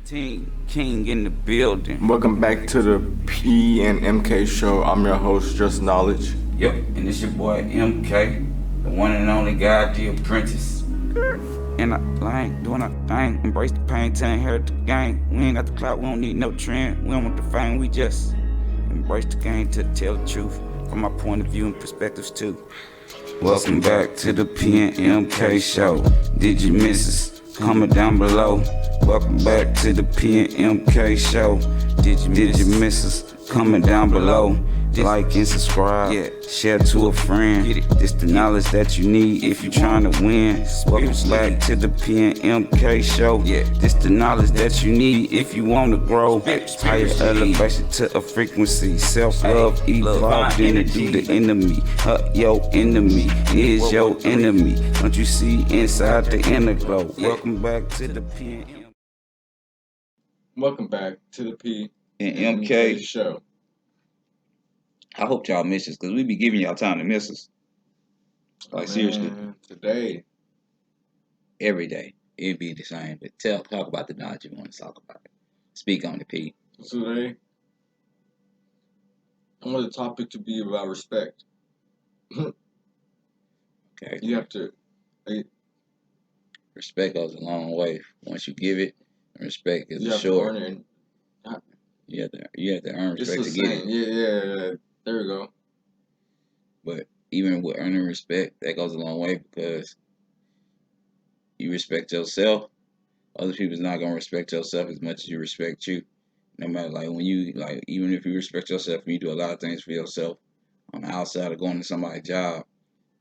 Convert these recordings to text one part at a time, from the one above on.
Team King in the building. Welcome back to the P and MK show. I'm your host, Just Knowledge. Yep, and it's your boy MK, the one and only guy, the apprentice. And I ain't doing a thing. Embrace the pain, tell inherit the game. We ain't got the clout, we don't need no trend. We don't want the fame, we just embrace the game to tell the truth from my point of view and perspectives too. Welcome back to the P and MK show. Did you miss us? Comment down below. Welcome back to the P and MK show. Did you miss us? Comment down below. Like and subscribe. Yeah. Share to a friend. This the knowledge that you need if you're trying to win. Welcome back to the P and MK show. Yeah. This the knowledge that you need if you want to grow. Higher elevation to a frequency. Self-love evolved into the enemy. Your enemy is your enemy. Don't you see inside the inner glow? Welcome back to the P and MK. Welcome back to the P and MK show. I hope y'all miss us because we be giving y'all time to miss us. Like, seriously. Today. Every day. It'd be the same. But talk about the knowledge you want to talk about. Speak on the P. Today, I want the topic to be about respect. Okay. You have to. Respect goes a long way. Once you give it, respect is short. You have to earn respect to get it. Yeah. There we go. But even with earning respect, that goes a long way because you respect yourself. Other people's not gonna respect yourself as much as you respect you. No matter even if you respect yourself and you do a lot of things for yourself on the outside of going to somebody's job,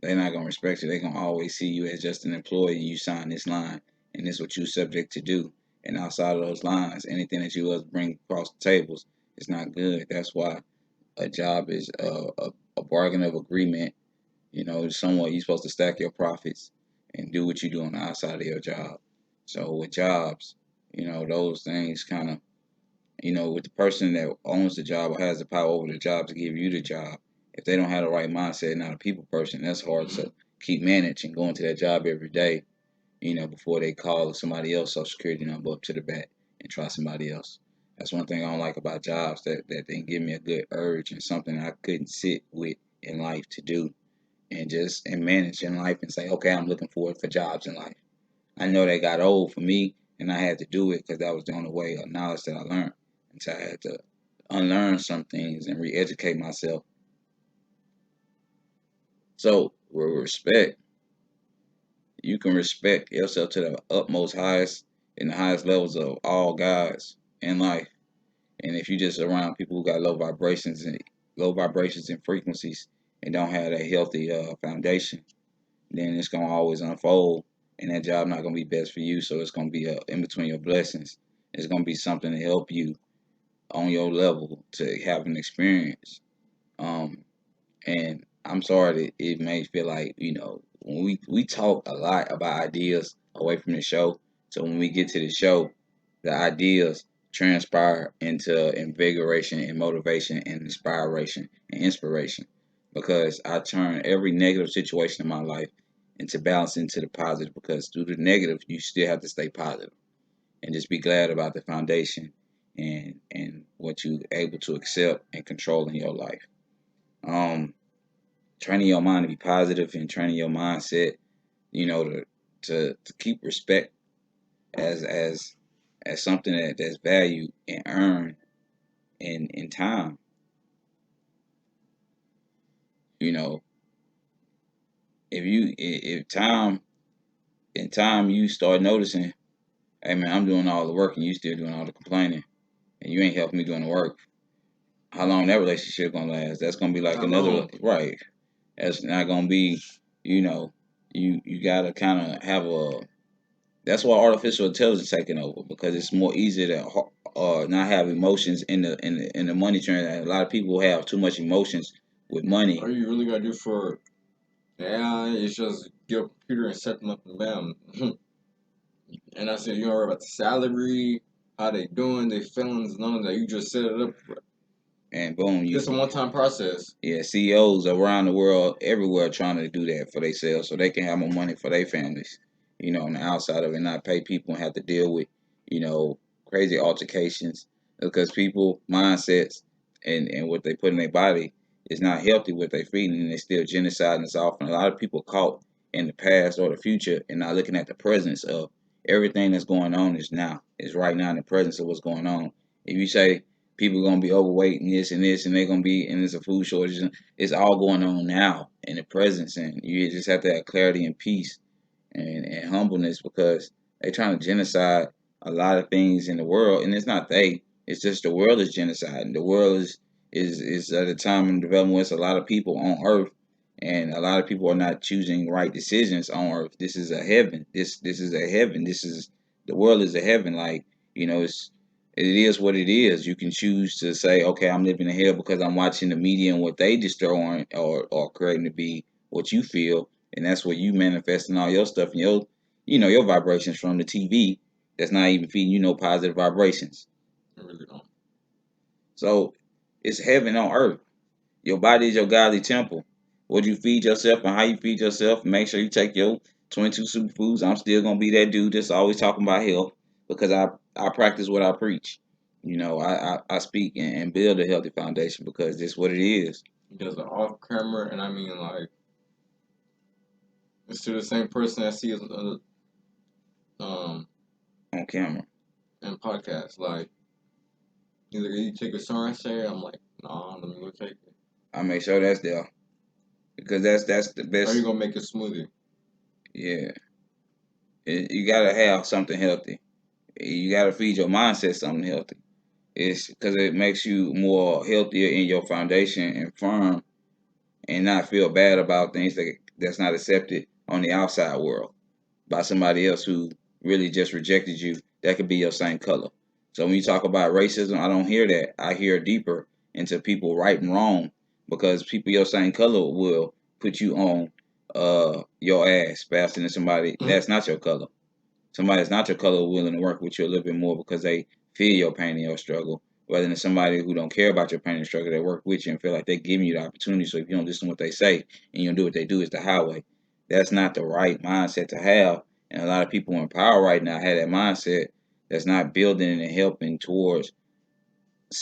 they're not gonna respect you. They're gonna always see you as just an employee. You sign this line, and this is what you're subject to do. And outside of those lines, anything that you bring across the tables is not good. That's why a job is a bargain of agreement. You know, somewhat you're supposed to stack your profits and do what you do on the outside of your job. So with jobs, those things kind of, with the person that owns the job or has the power over the job to give you the job, if they don't have the right mindset, not a people person, that's hard to keep managing going to that job every day, before they call somebody else Social Security number up to the bat and try somebody else. That's one thing I don't like about jobs, that they give me a good urge and something I couldn't sit with in life to do and manage in life and say, okay, I'm looking forward for jobs in life. I know they got old for me and I had to do it because that was the only way of knowledge that I learned. And so I had to unlearn some things and re-educate myself. So with respect, you can respect yourself to the utmost highest and the highest levels of all guys in life. And if you just around people who got low vibrations and frequencies and don't have a healthy foundation, then it's gonna always unfold, and that job not gonna be best for you. So it's gonna be in between your blessings. It's gonna be something to help you on your level to have an experience. And I'm sorry that it may feel like, when we talk a lot about ideas away from the show. So when we get to the show, the ideas transpire into invigoration and motivation and inspiration and inspiration. Because I turn every negative situation in my life into balance into the positive, because through the negative you still have to stay positive and just be glad about the foundation and what you're able to accept and control in your life. Training your mind to be positive and training your mindset, to keep respect as something that's valued and earned in time. If in time you start noticing, hey man, I'm doing all the work and you still doing all the complaining and you ain't helping me doing the work, how long that relationship gonna last? That's gonna be like right. That's not gonna be, you gotta kind of have that's why artificial intelligence taking over, because it's more easy to not have emotions in the money trend. A lot of people have too much emotions with money. All you really gotta do for AI is just get a computer and set them up and bam. And I said, you don't worry about the salary, how they doing, their feelings, none of that. You just set it up. And boom, it's a one-time process. Yeah, CEOs around the world, everywhere, trying to do that for themselves so they can have more money for their families. On the outside of it, not pay people and have to deal with, crazy altercations because people mindsets and what they put in their body is not healthy. What they feeding and they still genociding us off. And a lot of people caught in the past or the future and not looking at the presence of everything that's going on is now. Is right now in the presence of what's going on. If you say people are gonna be overweight and this and they're gonna be and there's a food shortage, it's all going on now in the presence, and you just have to have clarity and peace and humbleness because they're trying to genocide a lot of things in the world, and it's not they. It's just the world is genocide. And the world is at a time in development where it's a lot of people on Earth, and a lot of people are not choosing right decisions on Earth. This is a heaven. This is a heaven. This is the world is a heaven. Like it is what it is. You can choose to say, okay, I'm living in hell because I'm watching the media and what they destroying or creating to be what you feel, and that's where you manifesting all your stuff and your vibrations from the TV that's not even feeding you no positive vibrations. I really don't. So it's heaven on earth. Your body is your godly temple. What you feed yourself and how you feed yourself. Make sure you take your 22 superfoods. I'm still gonna be that dude that's always talking about health because I practice what I preach. I speak and build a healthy foundation because this is what it is. He does it off camera, and I mean, like, it's to the same person I see um On camera. in podcasts. Like, either you take a song I say, I'm like, nah, let me go take it. I make sure that's there because that's the How best. you gonna make a smoothie? Yeah, you gotta have something healthy. You gotta feed your mindset something healthy. It's because it makes you more healthier in your foundation and firm, and not feel bad about things that's not accepted on the outside world by somebody else who really just rejected you. That could be your same color. So when you talk about racism, I don't hear that. I hear deeper into people right and wrong because people your same color will put you on your ass faster than somebody that's not your color. Somebody that's not your color willing to work with you a little bit more because they feel your pain and your struggle, rather than somebody who don't care about your pain and struggle that work with you and feel like they're giving you the opportunity. So if you don't listen to what they say and you don't do what they do, it's the highway. That's not the right mindset to have. And a lot of people in power right now have that mindset that's not building and helping towards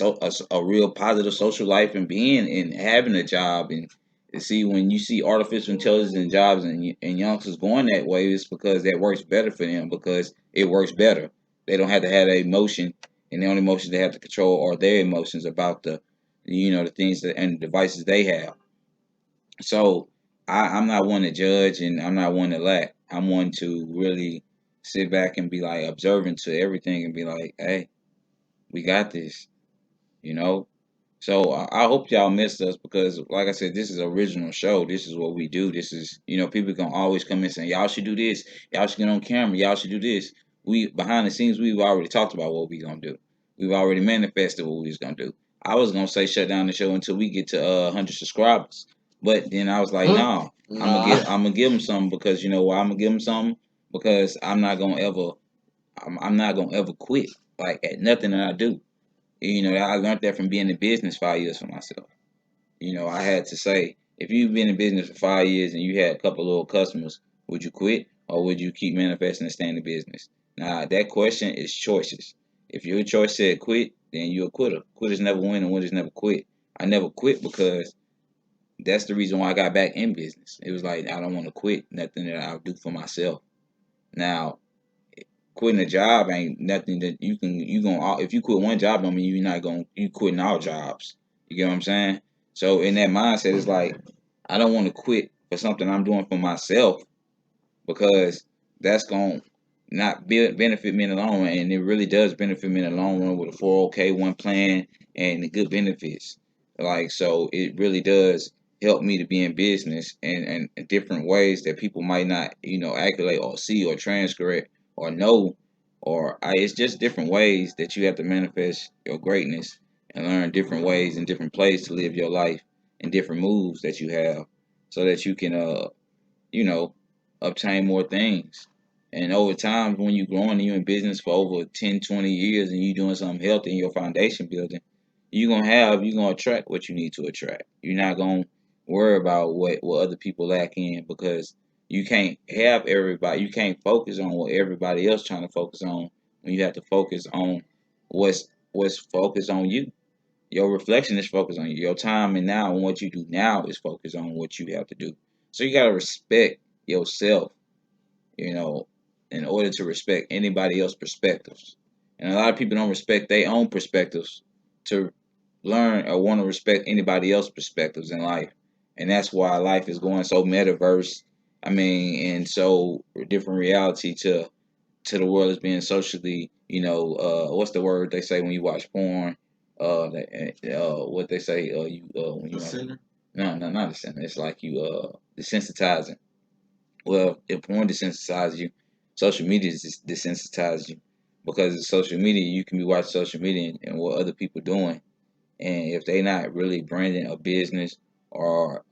a real positive social life and being and having a job. And see, when you see artificial intelligence and jobs and youngsters going that way, it's because that works better for them because it works better. They don't have to have that emotion, and the only emotions they have to control are their emotions about the things and the devices they have. So I'm not one to judge and I'm not one to lack. I'm one to really sit back and be like observant to everything and be like, hey, we got this, you know. So I hope y'all missed us because, like I said, this is an original show. This is what we do. This is, people can always come in saying, y'all should do this. Y'all should get on camera. Y'all should do this. We behind the scenes, we've already talked about what we gonna do. We've already manifested what we was gonna do. I was gonna say shut down the show until we get to 100 subscribers, but then I was like, no, Nah. I'm gonna give them something because you know why I'm gonna give them something because I'm not gonna ever quit like at nothing that I do. I learned that from being in business 5 years for myself. I had to say, if you've been in business for 5 years and you had a couple little customers, would you quit or would you keep manifesting and stay in the business? Now, that question is choices. If your choice said quit, then you're a quitter. Quitters never win and winners never quit. I never quit because that's the reason why I got back in business. It was like, I don't want to quit nothing that I'll do for myself. Now, quitting a job ain't nothing that you gonna if you quit one job, I mean you're not gonna you quitting all jobs. You get what I'm saying? So in that mindset, it's like I don't want to quit for something I'm doing for myself because that's gonna not benefit me in the long run, and it really does benefit me in the long run with a 401k plan and the good benefits. Like so, it really does help me to be in business and different ways that people might not accolade or see or transcript or know it's just different ways that you have to manifest your greatness and learn different ways and different plays to live your life and different moves that you have so that you can you know, obtain more things. And over time, when you're growing and you're in business for over 10, 20 years and you're doing something healthy in your foundation building, you're gonna attract what you need to attract. You're not gonna worry about what other people lack in because you can't have everybody you can't focus on what everybody else trying to focus on when you have to focus on what's focused on you. Your reflection is focused on you. Your time and now and what you do now is focused on what you have to do. So you gotta respect yourself, you know, in order to respect anybody else's perspectives. And a lot of people don't respect their own perspectives to learn or want to respect anybody else's perspectives in life. And that's why life is going so metaverse. I mean, and so different reality to the world is being socially, what's the word they say when you watch porn? What they say, you when The you watch, center. no, not the center. It's like you desensitizing. Well, if porn desensitizes you, social media desensitizes you because of social media. You can be watching social media and what other people doing, and if they not really branding a business or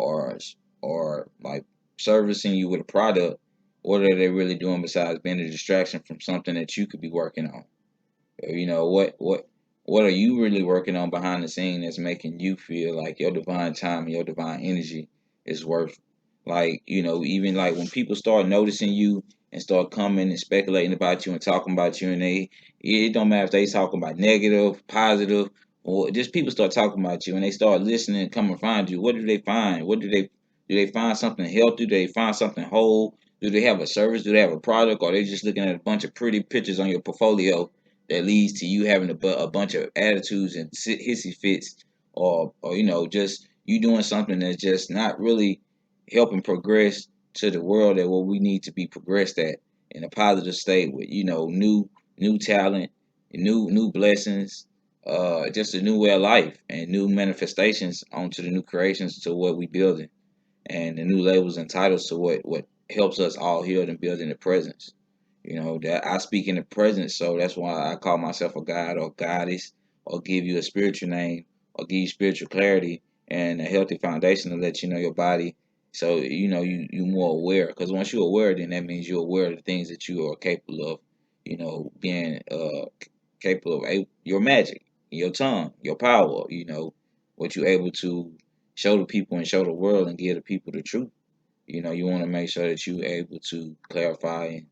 like servicing you with a product, what are they really doing besides being a distraction from something that you could be working on? What are you really working on behind the scene that's making you feel like your divine time and your divine energy is worth, like, even like when people start noticing you and start coming and speculating about you and talking about you, and it don't matter if they talking about negative, positive, or just people start talking about you and they start listening and come and find you. What do they find? Do they find something healthy? Do they find something whole? Do they have a service? Do they have a product? Or are they just looking at a bunch of pretty pictures on your portfolio that leads to you having a bunch of attitudes and hissy fits, or just you doing something that's just not really helping progress to the world at what we need to be progressed at in a positive state with new talent, new blessings, just a new way of life and new manifestations onto the new creations to what we building, and the new labels and titles to what helps us all heal and build in the presence. That I speak in the present, so that's why I call myself a god or goddess, or give you a spiritual name, or give you spiritual clarity and a healthy foundation to let you know your body. So you more aware, because once you're aware, then that means you're aware of the things that you are capable of. Being capable of your magic, your tongue, your power. What you're able to show the people and show the world and give the people the truth. You want to make sure that you're able to clarify and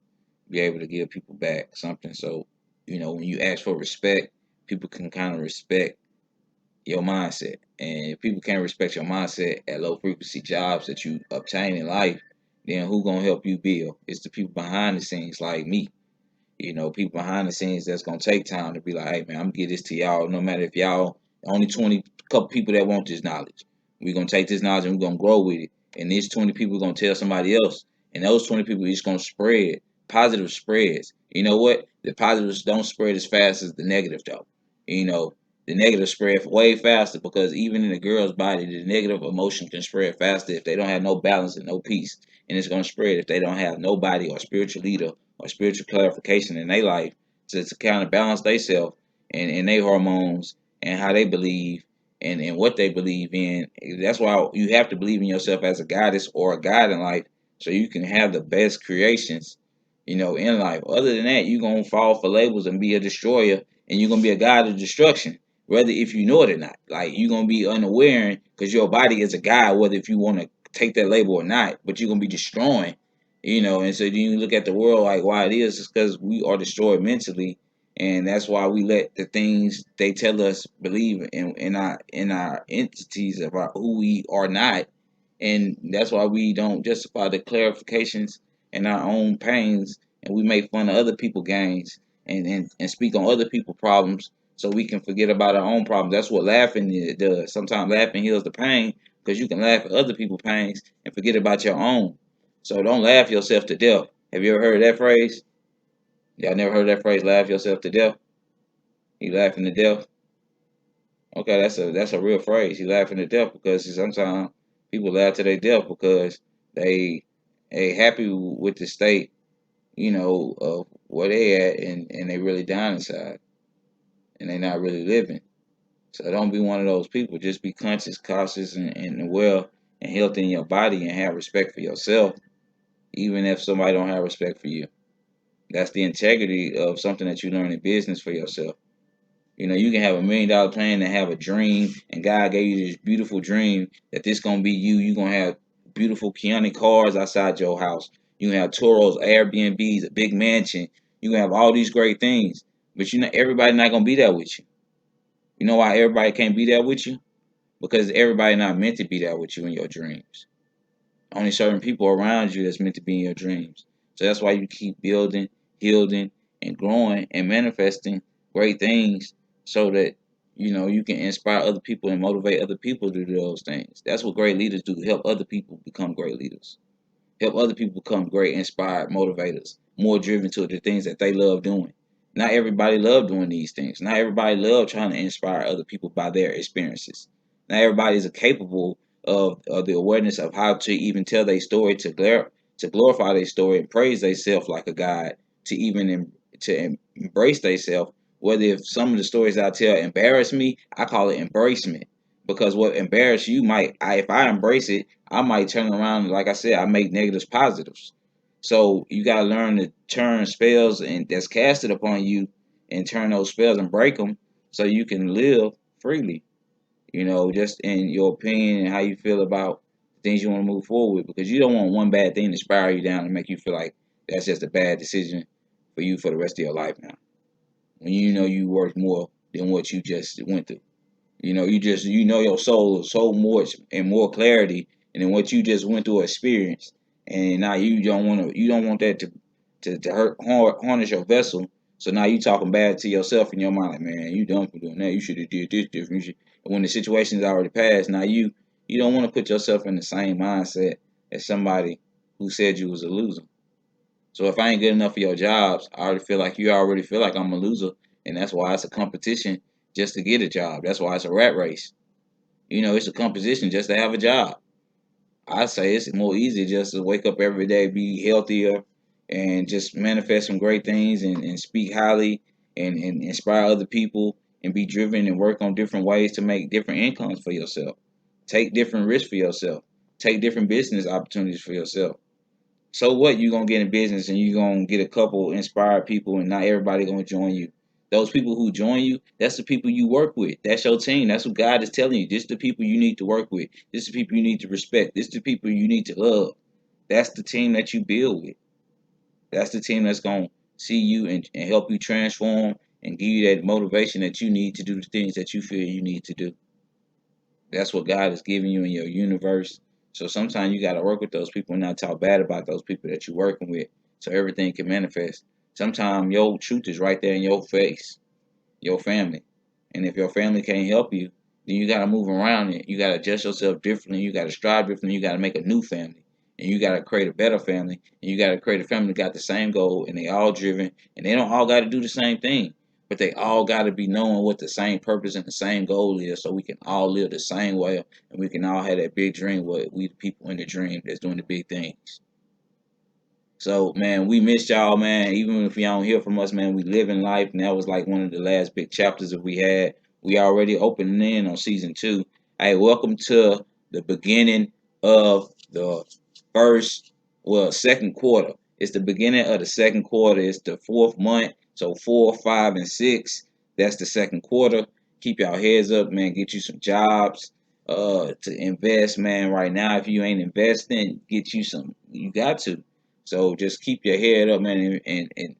be able to give people back something. So, when you ask for respect, people can kind of respect your mindset. And if people can't respect your mindset at low frequency jobs that you obtain in life, then who gonna help you build? It's the people behind the scenes like me. People behind the scenes that's gonna take time to be like, hey man, I'm gonna get this to y'all. No matter if y'all only 20 couple people that want this knowledge. We're gonna take this knowledge and we're gonna grow with it. And these 20 people are gonna tell somebody else. And those 20 people is gonna spread. Positive spreads. You know what? The positives don't spread as fast as the negative though. You know, the negative spread way faster because even in a girl's body, the negative emotion can spread faster if they don't have no balance and no peace. And it's gonna spread if they don't have nobody or spiritual leader or spiritual clarification in their life to kind of balance themselves and their hormones and how they believe and what they believe in. That's why you have to believe in yourself as a goddess or a god in life so you can have the best creations, in life. Other than that, you're going to fall for labels and be a destroyer and you're going to be a god of destruction, whether if you know it or not. Like, you're going to be unaware because your body is a god, whether if you want to take that label or not, but you're going to be destroying, and so then you look at the world like why it is because we are destroyed mentally, and that's why we let the things they tell us believe in our entities about who we are not, and that's why we don't justify the clarifications and our own pains, and we make fun of other people's gains and speak on other people's problems so we can forget about our own problems. That's what laughing does. Sometimes laughing heals the pain because you can laugh at other people's pains and forget about your own. So don't laugh yourself to death. Have you ever heard that phrase? Y'all never heard that phrase, laugh yourself to death? You laughing to death? Okay, that's a real phrase. You laughing to death because sometimes people laugh to their death because they they happy with the state, of where they at, and they really down inside and they not really living. So don't be one of those people. Just be conscious, cautious, and well and healthy in your body and have respect for yourself, even if somebody don't have respect for you. That's the integrity of something that you learn in business for yourself. You can have $1 million plan and have a dream, and God gave you this beautiful dream that this gonna be you. You gonna have beautiful Kiani cars outside your house. You gonna have Toros, Airbnbs, a big mansion. You gonna have all these great things. But you know, everybody not gonna be there with you. You know why everybody can't be there with you? Because everybody not meant to be there with you in your dreams. Only certain people around you that's meant to be in your dreams. So that's why you keep building, healing, and growing and manifesting great things so that you know you can inspire other people and motivate other people to do those things. That's what great leaders do. Help other people become great leaders. Help other people become great, inspired motivators, more driven to the things that they love doing. Not everybody love doing these things. Not everybody love trying to inspire other people by their experiences. Not everybody is capable of the awareness of how to even tell their story, to glorify their story and praise themselves like a God, to even embrace themselves. Whether if some of the stories I tell embarrass me, I call it embracement. Because what embarrass you might, if I embrace it, I might turn around, like I said, I make negatives positives. So you gotta learn to turn spells and that's casted upon you, and turn those spells and break them, so you can live freely. You know, just in your opinion and how you feel about things you want to move forward with, because you don't want one bad thing to spiral you down and make you feel like that's just a bad decision for you for the rest of your life now. When you know you worth more than what you just went through. You know, you know your soul so much and more clarity and then what you just went through experience. And now you don't want that to hurt harness your vessel. So now you talking bad to yourself in your mind, like, man, you dumb for doing that. You should have did this different. When the situation's already passed, now you don't want to put yourself in the same mindset as somebody who said you was a loser. So if I ain't good enough for your jobs, I already feel like I'm a loser, and that's why it's a competition just to get a job. That's why it's a rat race. You know, it's a competition just to have a job. I say it's more easy just to wake up every day, be healthier, and just manifest some great things and speak highly and inspire other people and be driven and work on different ways to make different incomes for yourself. Take different risks for yourself. Take different business opportunities for yourself. So what, you gonna get in business and you gonna get a couple inspired people and not everybody gonna join you. Those people who join you, that's the people you work with. That's your team. That's what God is telling you. This is the people you need to work with. This is the people you need to respect. This is the people you need to love. That's the team that you build with. That's the team that's gonna see you and help you transform and give you that motivation that you need to do the things that you feel you need to do. That's what God is giving you in your universe. So sometimes you got to work with those people and not talk bad about those people that you're working with, so everything can manifest. Sometimes your truth is right there in your face, your family. And if your family can't help you, then you got to move around it. You got to adjust yourself differently. You got to strive differently. You got to make a new family. And you got to create a better family. And you got to create a family that got the same goal and they all driven. And they don't all got to do the same thing. But they all got to be knowing what the same purpose and the same goal is, so we can all live the same way and we can all have that big dream where we the people in the dream that's doing the big things. So man, we missed y'all, man. Even if y'all don't hear from us, man, we live in life, and that was like one of the last big chapters that we had. We already opening in on season 2. Hey, welcome to the beginning of the first, second quarter. It's the beginning of the second quarter. It's the fourth month, so 4, 5, and 6. That's the second quarter. Keep y'all heads up, man. Get you some jobs, to invest, man. Right now, if you ain't investing, get you some. You got to. So just keep your head up, man, and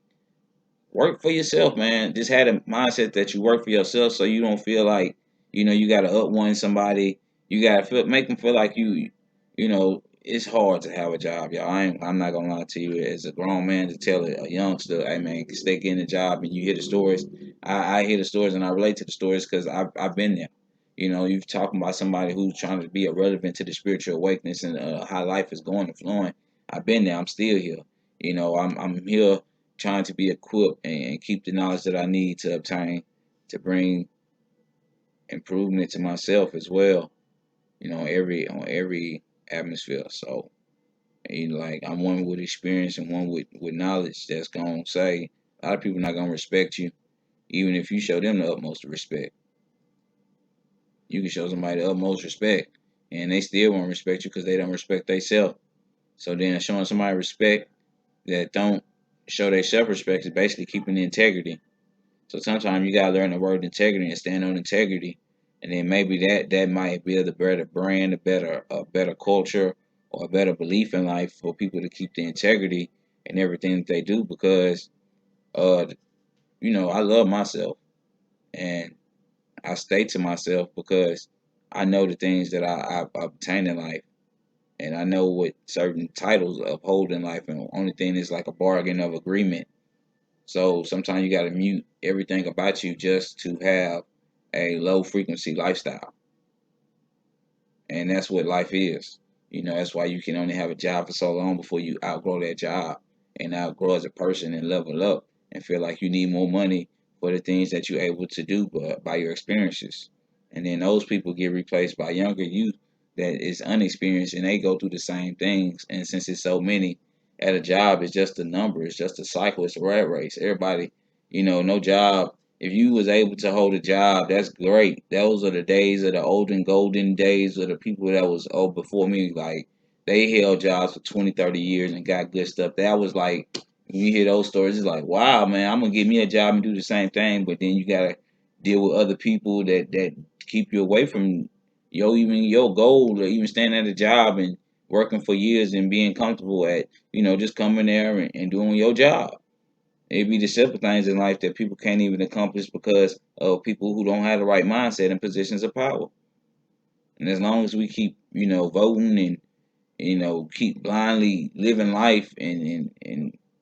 work for yourself, man. Just have a mindset that you work for yourself, so you don't feel like you got to up one somebody. You got to make them feel like you know. It's hard to have a job, y'all. I'm not gonna lie to you. As a grown man, to tell a youngster, hey man, stay getting a job, and you hear the stories. I hear the stories and I relate to the stories because I've been there. You know, you're talking about somebody who's trying to be irrelevant to the spiritual awakeness and how life is going and flowing. I've been there. I'm still here. You know, I'm here trying to be equipped and keep the knowledge that I need to obtain to bring improvement to myself as well. You know, every atmosphere. So, like I'm one with experience and one with knowledge that's gonna say a lot of people not gonna respect you, even if you show them the utmost respect. You can show somebody the utmost respect, and they still won't respect you because they don't respect themselves. So then showing somebody respect that don't show their self respect is basically keeping the integrity. So sometimes you gotta learn the word integrity and stand on integrity, and then maybe that might build a better brand, a better culture, or a better belief in life for people to keep the integrity in everything that they do. Because uh, I love myself, and I stay to myself because I know the things that I obtain in life, and I know what certain titles uphold in life, and the only thing is like a bargain of agreement. So sometimes you got to mute everything about you just to have a low frequency lifestyle, and that's what life is. That's why you can only have a job for so long before you outgrow that job and outgrow as a person and level up and feel like you need more money for the things that you're able to do by your experiences. And then those people get replaced by younger youth that is unexperienced and they go through the same things. And since it's so many at a job, it's just a number, it's just a cycle, it's a rat race. Everybody, no job, if you was able to hold a job, that's great. Those are the days of the olden golden days of the people that was before me. Like they held jobs for 20, 30 years and got good stuff. That was like when you hear those stories, it's like, wow, man, I'm gonna give me a job and do the same thing. But then you gotta deal with other people that keep you away from your goal or even staying at a job and working for years and being comfortable at, just coming there and doing your job. It be the simple things in life that people can't even accomplish because of people who don't have the right mindset in positions of power. And as long as we keep, voting and, keep blindly living life and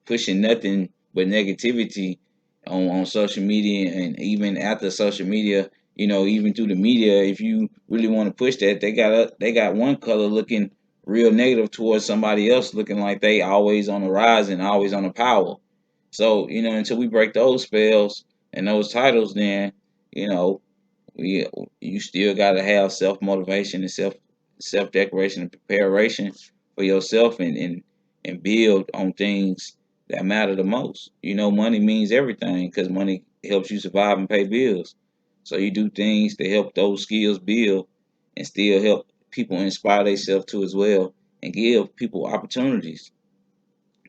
pushing nothing but negativity on social media and even after social media, even through the media, if you really want to push that, they got one color looking real negative towards somebody else looking like they always on the rise and always on the power. So, until we break those spells and those titles, then, you know, we you still gotta have self motivation and self declaration and preparation for yourself and build on things that matter the most. Money means everything because money helps you survive and pay bills. So you do things to help those skills build and still help people inspire themselves to as well and give people opportunities.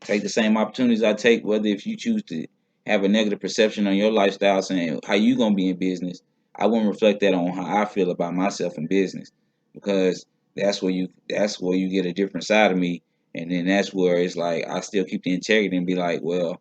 Take the same opportunities I take, whether if you choose to have a negative perception on your lifestyle, saying how you gonna be in business, I wouldn't reflect that on how I feel about myself in business, because that's where you get a different side of me, and then that's where it's like I still keep the integrity and be like, well,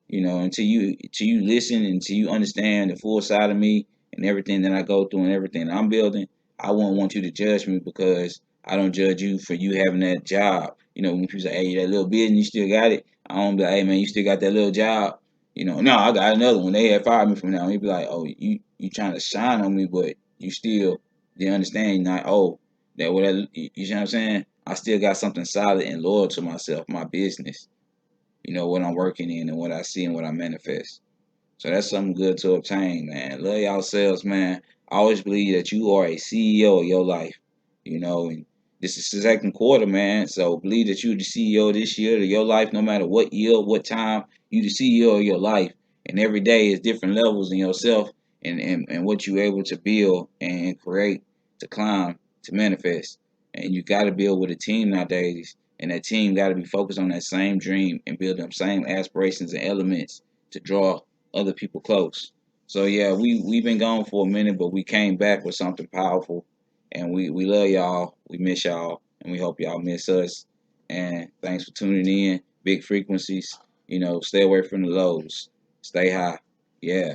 until you listen, until you understand the full side of me and everything that I go through and everything that I'm building, I won't want you to judge me because I don't judge you for you having that job. When people say, "Hey, that little business, you still got it," I don't be like, "Hey, man, you still got that little job." No, I got another one. They had fired me from now. He'd be like, "Oh, you trying to shine on me, but you still didn't understand. Not that what you know what I'm saying? I still got something solid and loyal to myself, my business." What I'm working in and what I see and what I manifest. So that's something good to obtain, man. Love yourselves, man. I always believe that you are a CEO of your life, and this is the second quarter, man. So believe that you're the CEO this year of your life, no matter what year, what time, you the CEO of your life. And every day is different levels in yourself and what you're able to build and create to climb, to manifest. And you got to build with a team nowadays. And that team got to be focused on that same dream and build them same aspirations and elements to draw other people close. So yeah, we've been gone for a minute, but we came back with something powerful, and we love y'all. We miss y'all, and we hope y'all miss us. And thanks for tuning in. Big frequencies, stay away from the lows. Stay high. Yeah.